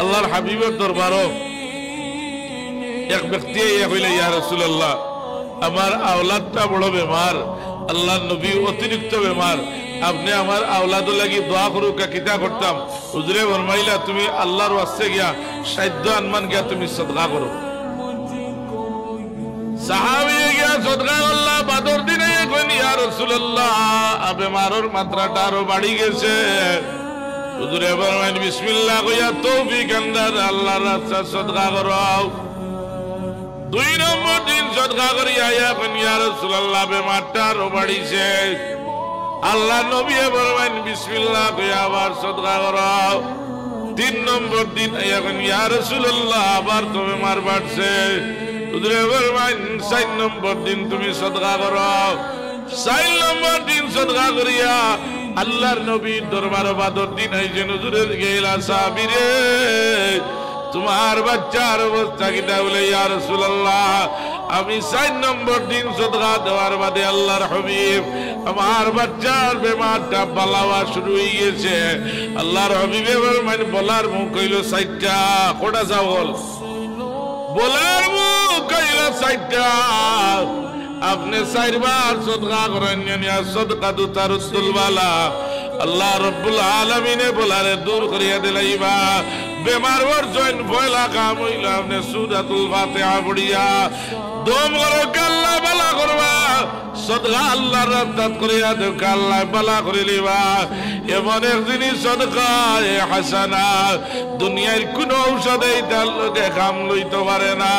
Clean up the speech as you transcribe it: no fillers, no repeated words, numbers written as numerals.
আল্লাহর হাবিবের দরবারও এক ব্যক্তি কইলে ইয়া রাসূলুল্লাহ আমার আওলাদটা বড় বেমার, আল্লাহর নবী অতিরিক্ত বেমার, আপনি আমার আওলাদ লাগি দোয়া করুক কিতা করতাম? হুজুরে ফরমাইলা তুমি আল্লাহর ওয়াস্তে গিয়া সাধ্য আনমান গিয়া তুমি সদকা করো। সাহাবী গিয়া সদকা করলা, বাদর দিনে কইনি ইয়া রাসূলুল্লাহ বেমারের মাত্রাটা আরো বাড়ি গেছে। হুজুরে ফরমাইন বিসমিল্লাহ কইয়া তৌফিক আন্দার আল্লাহর রাস্তায় সদকা করো। 2 নম্বর দিন সদকা করিয়া ইয়া কইনি ইয়া রাসূলুল্লাহ বেমারটা আরো বাড়িছে। আল্লাহ নবী ফরমাইন বিসমিল্লাহ কইয়া আবার সদকা করো। 3 নম্বর দিন ইয়া কইনি ইয়া রাসূলুল্লাহ আবার তো বেমার বাড়ছে। হুজুরে ফরমাইন 4 নম্বর দিন তুমি সদকা করো। 4 নম্বর দিন সদকা করিয়া আল্লাহর নবীর দরবারে বাদর দিন আইছেন। হুজুরের গেলা সাহাবীরে তোমার বাচ্চার অবস্থা কিটা? বলে ইয়া রাসূলুল্লাহ আমি 4 নম্বর দিন সদকা দেওয়ার বাদে আল্লাহর হাবিব আমার বাচ্চার বেমারটা বালাওয়া শুরু হয়ে গেছে। আল্লাহর হাবিবে মানে বলার মুখ কইল 4টা। কোটা চাওল বলার মুখ কইল 4টা। আপনি 4 বার সদকা করেন, সদকা দু তারুল বালা। আল্লাহ রব্বুল আলামিনে বলারে দূর করিয়া দিলাইবা। বেমার বর্জন পয়লা কাম হইল আপনি সূরাতুল ফাতিহা পড়িয়া দম করো, আল্লাহ বালা করবা। সদকা আল্লাহর রাস্তাত করিয়া দেও, আল্লাহ বালা করে লিবা। এমন এক জিনিস সদকা হাসানা দুনিয়ার কোন ঔষধেই তার লগে কাম লইতে পারে না।